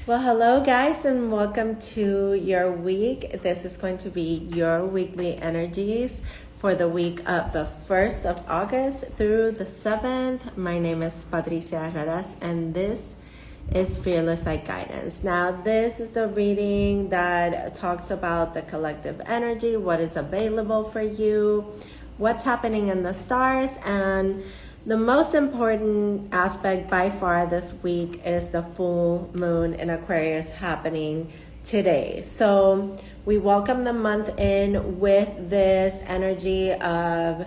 Well, hello guys, and welcome to your week. This is going to be your weekly energies for the week of the 1st of August through the 7th. My name is Patricia, and this is Fearless Light Guidance. Now, this is the reading that talks about the collective energy, what is available for you, what's happening in the stars, and the most important aspect by far this week is the full moon in Aquarius happening today. So we welcome the month in with this energy of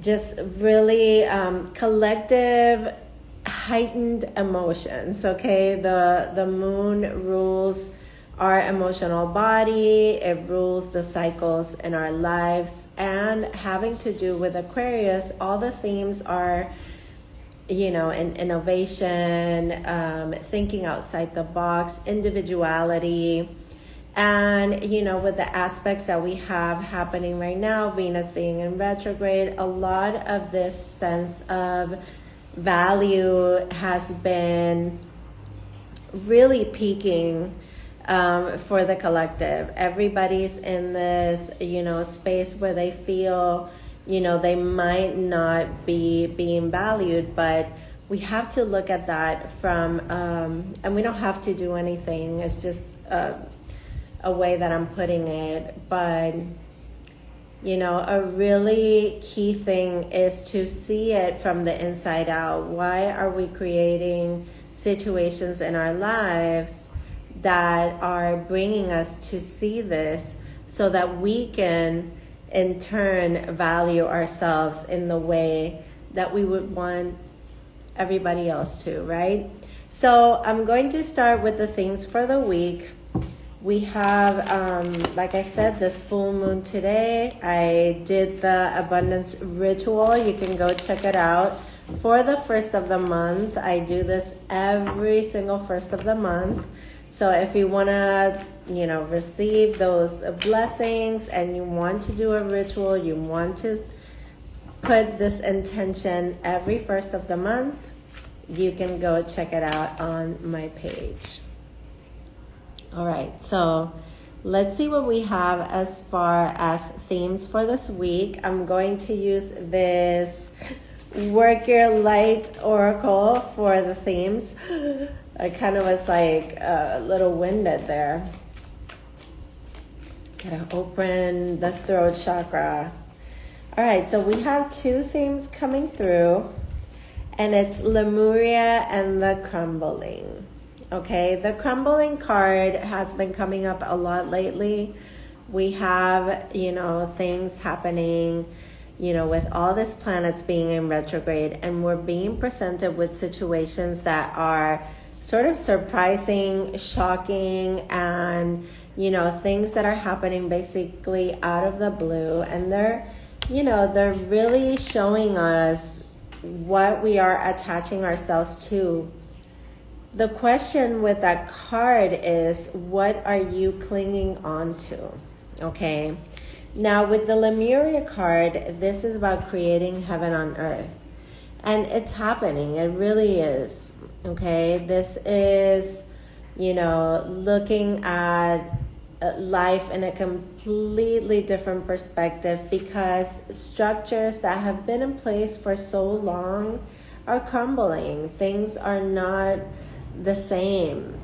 just really collective heightened emotions. Okay, the moon rules our emotional body, it rules the cycles in our lives, and having to do with Aquarius, all the themes are, in innovation, thinking outside the box, individuality, and, with the aspects that we have happening right now, Venus being in retrograde, a lot of this sense of value has been really peaking for the collective. Everybody's in this, space where they feel, they might not be being valued, but we have to look at that from, and we don't have to do anything. It's just a way that I'm putting it. But, a really key thing is to see it from the inside out. Why are we creating situations in our lives that are bringing us to see this so that we can in turn value ourselves in the way that we would want everybody else to, right? So I'm going to start with the themes for the week. We have, like I said, this full moon today. I did the abundance ritual. You can go check it out. For the first of the month, I do this every single first of the month. So if you want to, receive those blessings and you want to do a ritual, you want to put this intention every first of the month, you can go check it out on my page. All right, so let's see what we have as far as themes for this week. I'm going to use this Work Your Light Oracle for the themes. I kind of was like a little winded there. Gotta open the throat chakra. All right, so we have two themes coming through, and it's Lemuria and the crumbling. Okay, the crumbling card has been coming up a lot lately. We have, things happening, with all these planets being in retrograde, and we're being presented with situations that are sort of surprising, shocking, and, things that are happening basically out of the blue. And they're really showing us what we are attaching ourselves to. The question with that card is, what are you clinging on to? Okay. Now with the Lemuria card, this is about creating heaven on earth. And it's happening. It really is. Okay. This is, looking at life in a completely different perspective, because structures that have been in place for so long are crumbling. Things are not the same.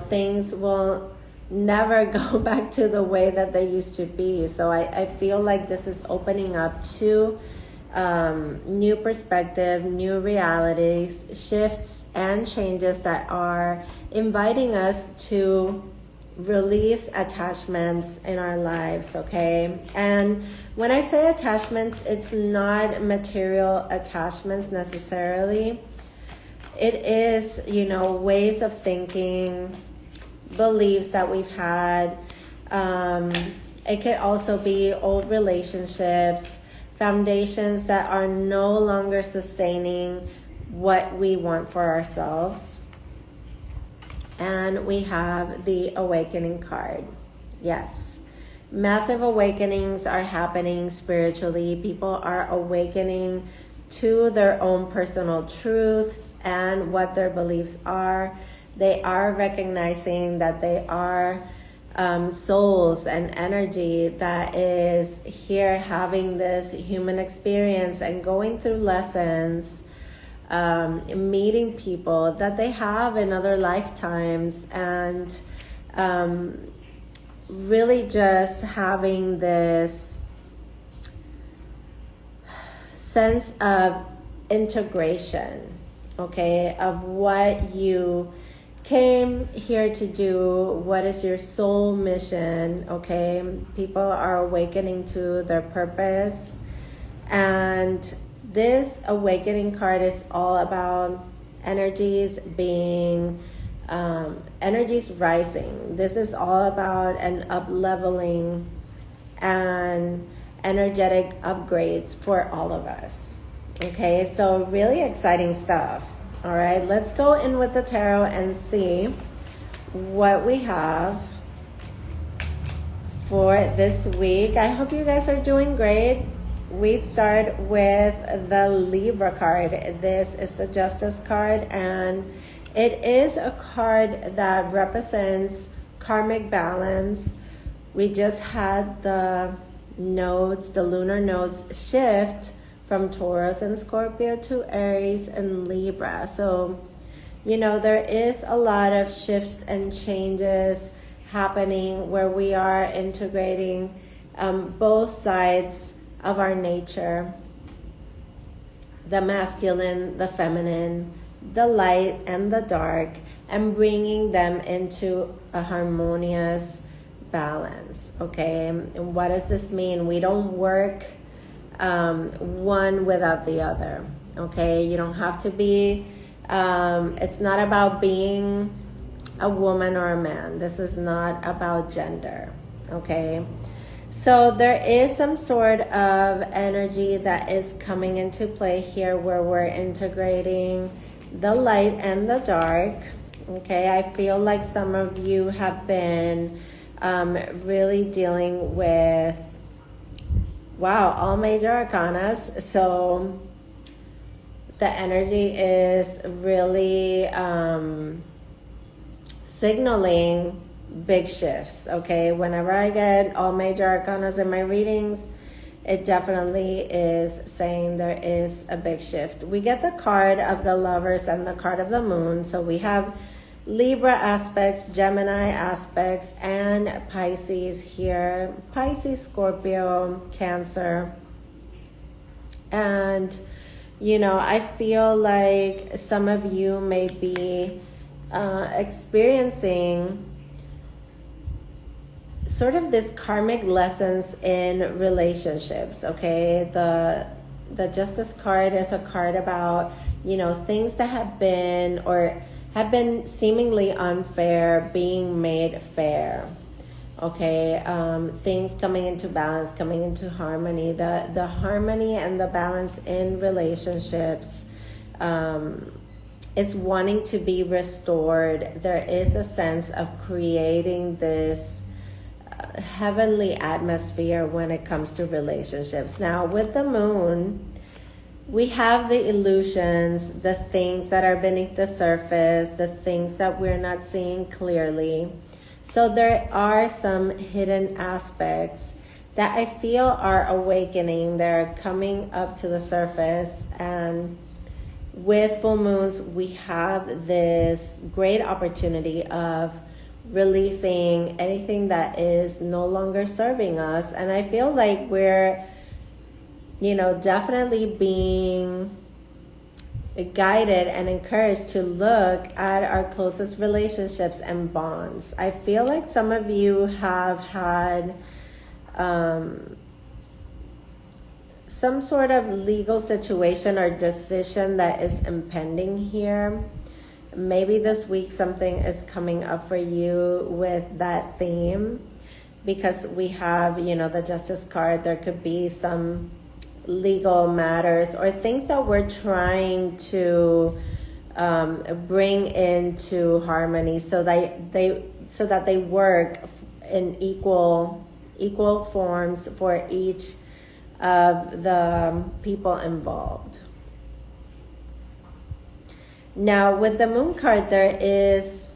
Things will never go back to the way that they used to be. So I feel like this is opening up to new perspective, new realities, shifts and changes that are inviting us to release attachments in our lives, okay? And when I say attachments, it's not material attachments necessarily. It is, ways of thinking, beliefs that we've had. It could also be old relationships, foundations that are no longer sustaining what we want for ourselves. And we have the awakening card. Yes, massive awakenings are happening spiritually. People are awakening to their own personal truths and what their beliefs are. They are recognizing that they are souls and energy that is here having this human experience and going through lessons, meeting people that they have in other lifetimes, and really just having this sense of integration, okay, of what you came here to do, what is your soul mission, okay? People are awakening to their purpose, and this awakening card is all about energies being, energies rising. This is all about an up-leveling and energetic upgrades for all of us, okay? So really exciting stuff. All right, let's go in with the tarot and see what we have for this week. I hope you guys are doing great. We start with the Libra card. This is the Justice card, and it is a card that represents karmic balance. We just had the nodes, the lunar nodes shift from Taurus and Scorpio to Aries and Libra. So, you know, there is a lot of shifts and changes happening where we are integrating both sides of our nature, the masculine, the feminine, the light and the dark, and bringing them into a harmonious balance, okay? And what does this mean? We don't work one without the other, okay? You don't have to be, it's not about being a woman or a man. This is not about gender, okay? So there is some sort of energy that is coming into play here where we're integrating the light and the dark, okay? I feel like some of you have been really dealing with, wow, all major arcanas. So the energy is really signaling big shifts, okay? Whenever I get all major arcanas in my readings, it definitely is saying there is a big shift. We get the card of the Lovers and the card of the Moon. So we have Libra aspects, Gemini aspects, and Pisces here. Pisces, Scorpio, Cancer. And, you know, I feel like some of you may be experiencing sort of this karmic lessons in relationships, okay? The Justice card is a card about, you know, things that have been or have been seemingly unfair being made fair, okay? Things coming into balance, coming into harmony. The harmony and the balance in relationships is wanting to be restored. There is a sense of creating this heavenly atmosphere when it comes to relationships. Now, with the Moon, we have the illusions, the things that are beneath the surface, the things that we're not seeing clearly. So there are some hidden aspects that I feel are awakening. They're coming up to the surface, and with full moons, we have this great opportunity of releasing anything that is no longer serving us. And I feel like we're, you know, definitely being guided and encouraged to look at our closest relationships and bonds. I feel like some of you have had some sort of legal situation or decision that is impending here. Maybe this week something is coming up for you with that theme, because we have, you know, the Justice card. There could be some legal matters or things that we're trying to bring into harmony so that they work in equal forms for each of the people involved. Now, with the moon card, there is,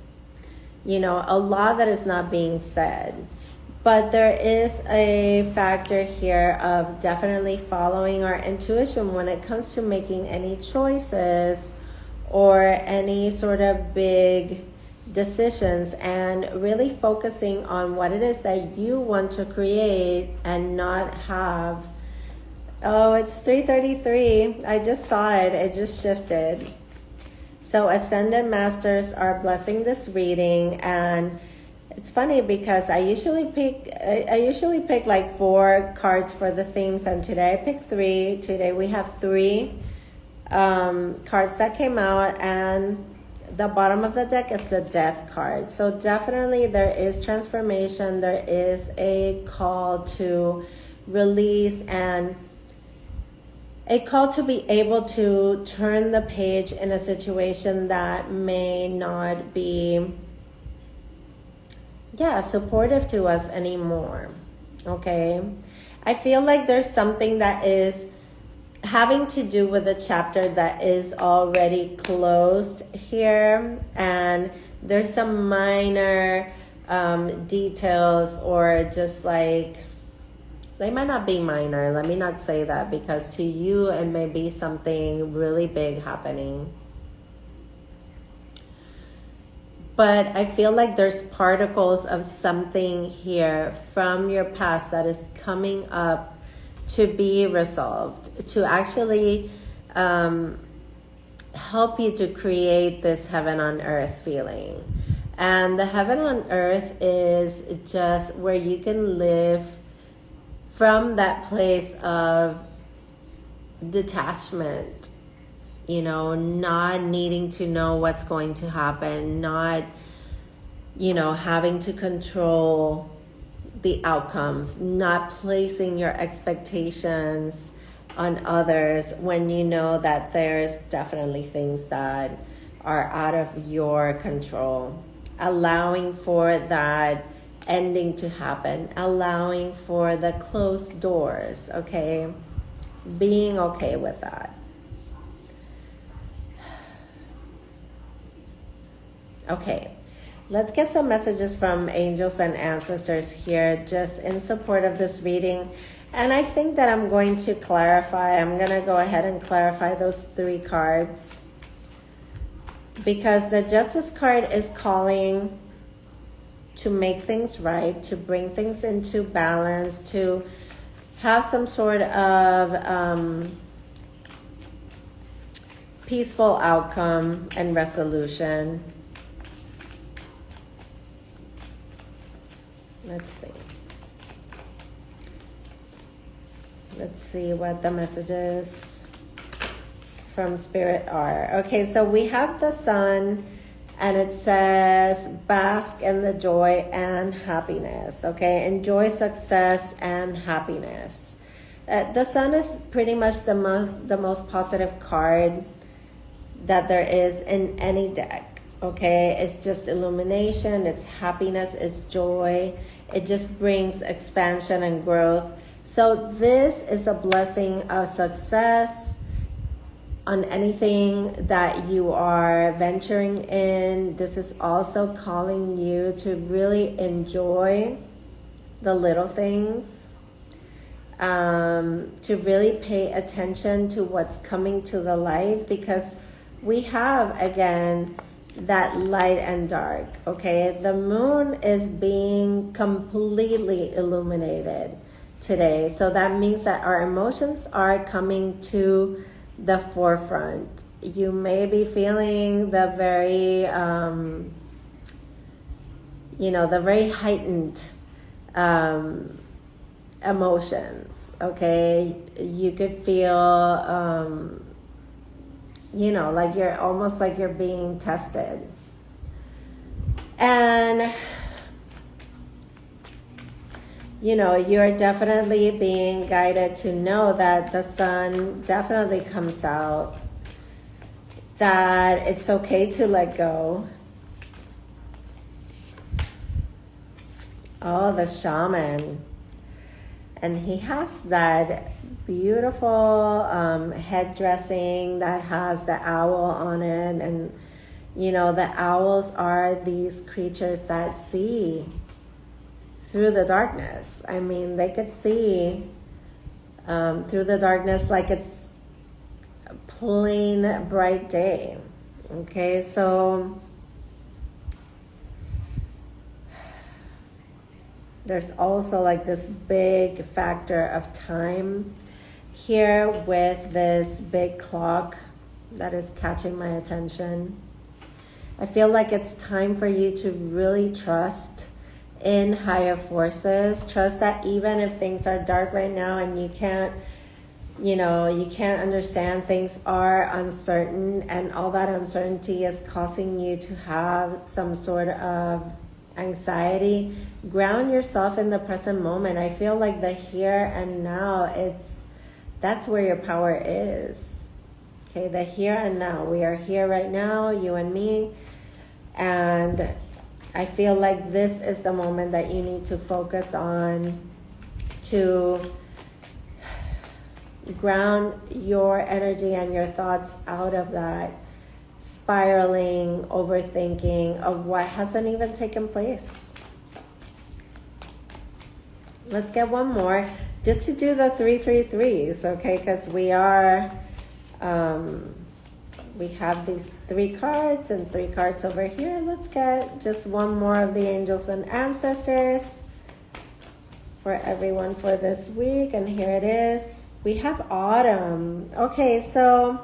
a lot that is not being said. But there is a factor here of definitely following our intuition when it comes to making any choices or any sort of big decisions, and really focusing on what it is that you want to create and not have. Oh, it's 3:33. I just saw it. It just shifted. So Ascended Masters are blessing this reading, and it's funny because I usually pick like 4 cards for the themes, and today I picked 3. Today we have 3 cards that came out, and the bottom of the deck is the Death card. So definitely there is transformation. There is a call to release and a call to be able to turn the page in a situation that may not be supportive to us anymore. Okay, I feel like there's something that is having to do with a chapter that is already closed here, and there's some minor details, or just like, they might not be minor, let me not say that, because to you it may be something really big happening. But I feel like there's particles of something here from your past that is coming up to be resolved, to actually help you to create this heaven on earth feeling. And the heaven on earth is just where you can live from that place of detachment, not needing to know what's going to happen, not, having to control the outcomes, not placing your expectations on others when you know that there's definitely things that are out of your control. Allowing for that ending to happen, allowing for the closed doors, okay? Being okay with that. Okay, let's get some messages from angels and ancestors here, just in support of this reading. And I think that I'm going to clarify. I'm going to go ahead and clarify those 3 cards, because the Justice card is calling to make things right, to bring things into balance, to have some sort of peaceful outcome and resolution. Let's see. Let's see what the messages from Spirit are. Okay, so we have the Sun, and it says, bask in the joy and happiness. Okay, enjoy success and happiness. The Sun is pretty much the most positive card that there is in any deck. Okay, it's just illumination, it's happiness, it's joy. It just brings expansion and growth. So this is a blessing of success on anything that you are venturing in. This is also calling you to really enjoy the little things, to really pay attention to what's coming to the light, because we have, again, that light and dark. Okay, the moon is being completely illuminated today, so that means that our emotions are coming to the forefront. You may be feeling the very the very heightened emotions. Okay, you could feel like you're almost like you're being tested. And you're definitely being guided to know that the Sun definitely comes out, that it's okay to let go. Oh, the Shaman. And he has that beautiful head dressing that has the owl on it. And, you know, the owls are these creatures that see through the darkness. I mean, they could see through the darkness like it's a plain bright day. Okay, so there's also like this big factor of time here with this big clock that is catching my attention. I feel like it's time for you to really trust in higher forces. Trust that even if things are dark right now and you can't understand, things are uncertain, and all that uncertainty is causing you to have some sort of anxiety. Ground yourself in the present moment. I feel like the here and now, that's where your power is. Okay, the here and now. We are here right now, you and me, and I feel like this is the moment that you need to focus on to ground your energy and your thoughts out of that spiraling, overthinking of what hasn't even taken place. Let's get one more just to do the 333s, okay? Because we have these 3 cards and 3 cards over here. Let's get just one more of the angels and ancestors for everyone for this week. And here it is. We have autumn. Okay, so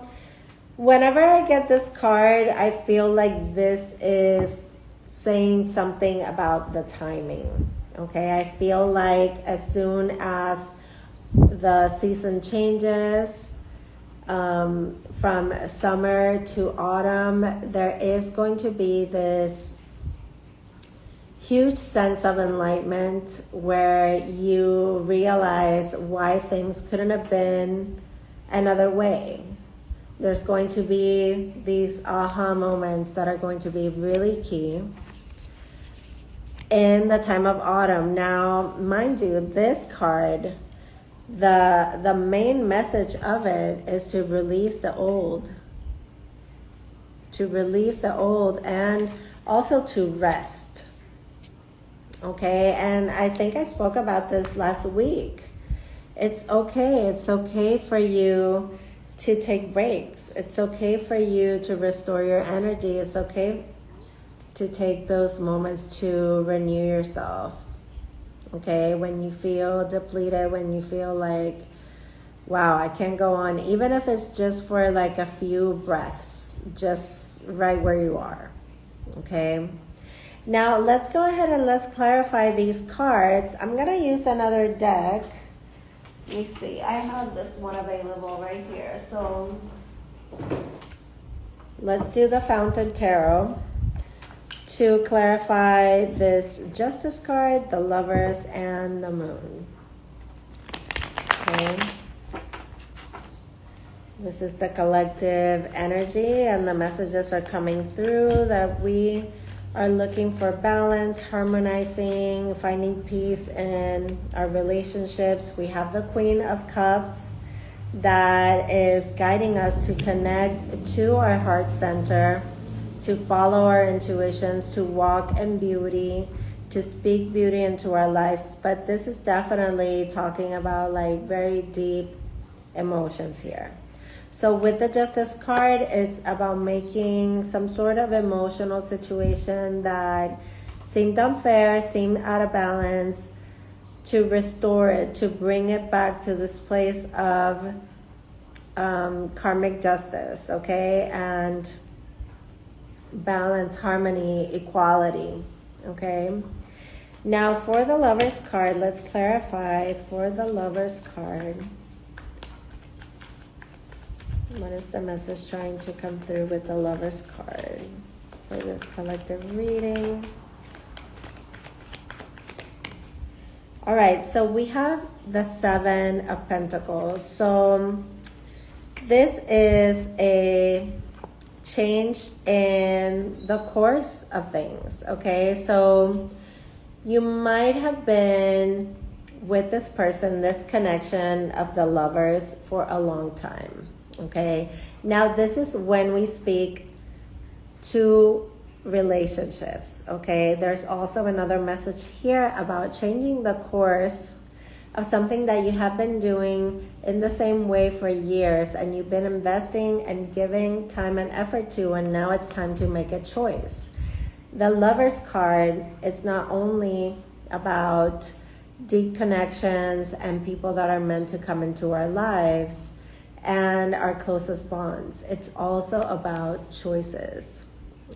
whenever I get this card, I feel like this is saying something about the timing. Okay, I feel like as soon as the season changes from summer to autumn, there is going to be this huge sense of enlightenment where you realize why things couldn't have been another way. There's going to be these aha moments that are going to be really key in the time of autumn. Now, mind you, this card, the main message of it is to release the old. To release the old and also to rest. Okay, and I think I spoke about this last week. It's okay. It's okay for you to take breaks. It's okay for you to restore your energy. It's okay to take those moments to renew yourself. Okay, when you feel depleted, when you feel like, wow, I can't go on, even if it's just for like a few breaths, just right where you are. Okay. Now, let's go ahead and let's clarify these cards. I'm going to use another deck. Let me see. I have this one available right here. So, let's do the Fountain Tarot to clarify this Justice card, the Lovers, and the Moon. Okay. This is the collective energy, and the messages are coming through that we are looking for balance, harmonizing, finding peace in our relationships. We have the Queen of Cups that is guiding us to connect to our heart center, to follow our intuitions, to walk in beauty, to speak beauty into our lives. But this is definitely talking about like very deep emotions here. So with the Justice card, it's about making some sort of emotional situation that seemed unfair, seemed out of balance, to restore it, to bring it back to this place of karmic justice, okay? And balance, harmony, equality, okay? Now for the Lover's card, let's clarify for the Lover's card. What is the message trying to come through with the Lover's card for this collective reading? All right, so we have the Seven of Pentacles. So this is a change in the course of things, okay? So you might have been with this person, this connection of the lovers for a long time. Okay, now this is when we speak to relationships. Okay, there's also another message here about changing the course of something that you have been doing in the same way for years, and you've been investing and giving time and effort to, and now it's time to make a choice. The Lover's card is not only about deep connections and people that are meant to come into our lives and our closest bonds. It's also about choices,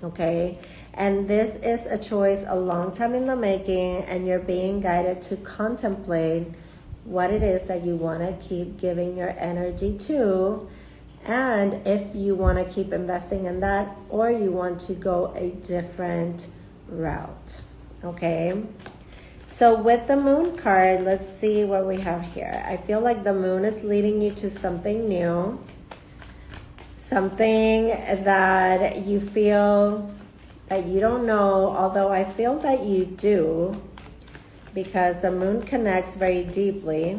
okay? And this is a choice a long time in the making, and you're being guided to contemplate what it is that you want to keep giving your energy to, and if you want to keep investing in that, or you want to go a different route. Okay, so with the Moon card, let's see what we have here. I feel like the Moon is leading you to something new, something that you feel that you don't know, although I feel that you do, because the Moon connects very deeply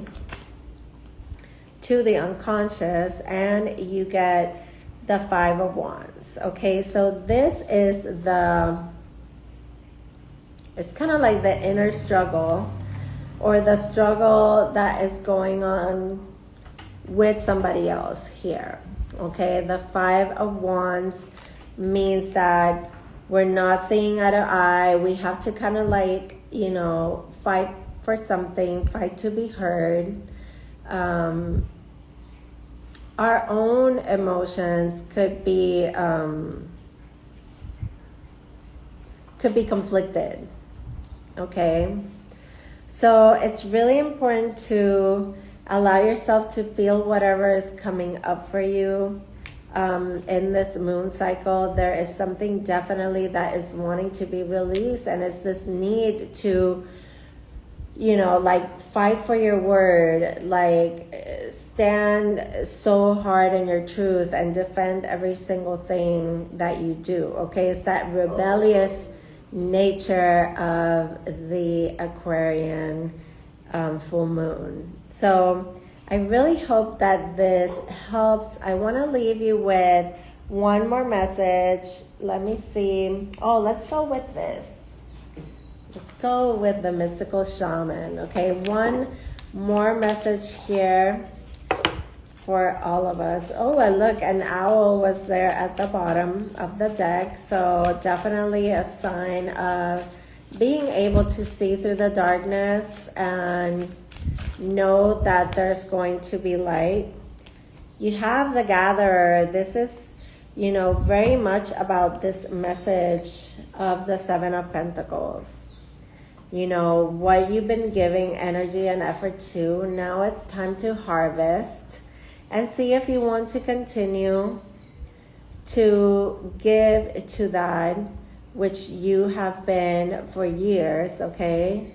to the unconscious, and you get the Five of Wands. Okay, so this is it's kind of like the inner struggle, or the struggle that is going on with somebody else here. Okay, the Five of Wands means that we're not seeing eye to eye. We have to kind of like, you know, fight for something, fight to be heard. Our own emotions could be conflicted. Okay, so it's really important to allow yourself to feel whatever is coming up for you. In this moon cycle, there is something definitely that is wanting to be released, and it's this need to, you know, like fight for your word, like stand so hard in your truth and defend every single thing that you do. Okay, it's that rebellious nature of the Aquarian full moon. So I really hope that this helps. I want to leave you with one more message. Let me see. Oh, let's go with this. Let's go with the mystical shaman. Okay, one more message here for all of us. Oh, and look, an owl was there at the bottom of the deck. So definitely a sign of being able to see through the darkness and know that there's going to be light. You have the Gatherer. This is, you know, very much about this message of the Seven of Pentacles. You know, what you've been giving energy and effort to, now it's time to harvest and see if you want to continue to give to that which you have been for years, okay?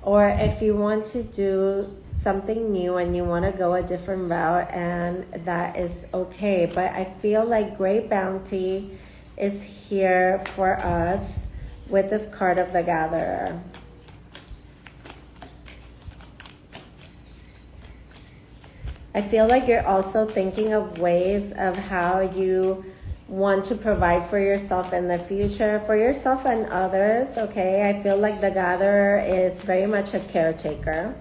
Or if you want to do something new and you want to go a different route, and that is okay. But I feel like great bounty is here for us with this card of the Gatherer. I feel like you're also thinking of ways of how you want to provide for yourself in the future, for yourself and others, okay? I feel like the Gatherer is very much a caretaker.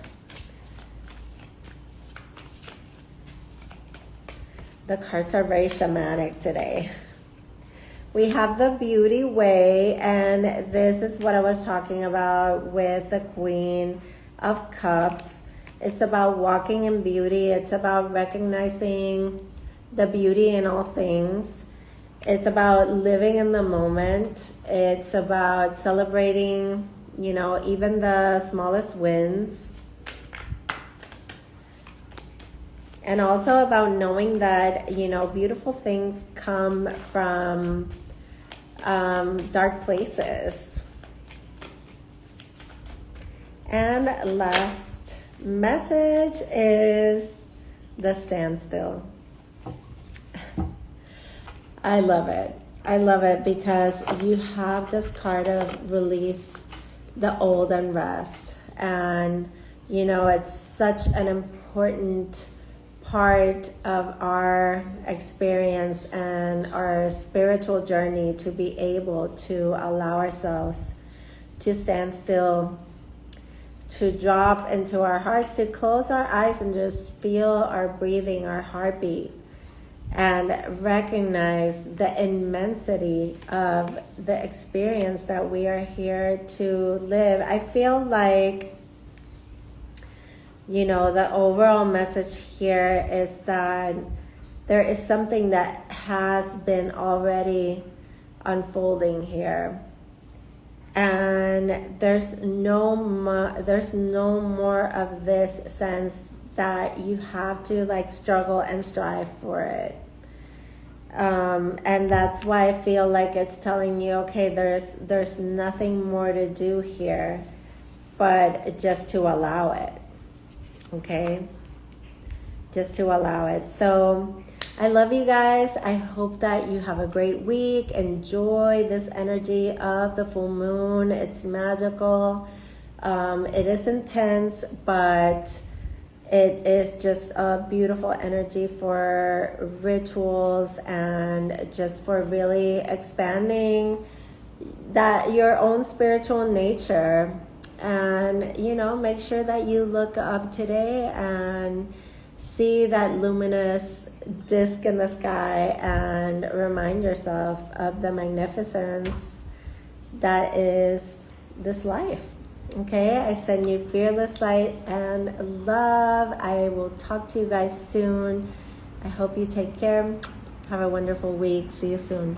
The cards are very shamanic today. We have the Beauty Way, and this is what I was talking about with the Queen of Cups. It's about walking in beauty. It's about recognizing the beauty in all things. It's about living in the moment. It's about celebrating, you know, even the smallest wins. And also about knowing that, you know, beautiful things come from dark places. And last message is the standstill. I love it. I love it because you have this card of release the old and rest. And You know, it's such an important part of our experience and our spiritual journey to be able to allow ourselves to stand still, to drop into our hearts, to close our eyes and just feel our breathing, our heartbeat, and recognize the immensity of the experience that we are here to live. I feel like, you know, the overall message here is that there is something that has been already unfolding here. And there's no more of this sense that you have to like struggle and strive for it. And that's why I feel like it's telling you, okay, there's nothing more to do here, but just to allow it. Okay? Just to allow it. So I love you guys. I hope that you have a great week. Enjoy this energy of the full moon. It's magical. It is intense, but it is just a beautiful energy for rituals and just for really expanding that your own spiritual nature. And, you know, make sure that you look up today and see that luminous disk in the sky and remind yourself of the magnificence that is this life. Okay, I send you fearless light and love. I will talk to you guys soon. I hope you take care. Have a wonderful week. See you soon.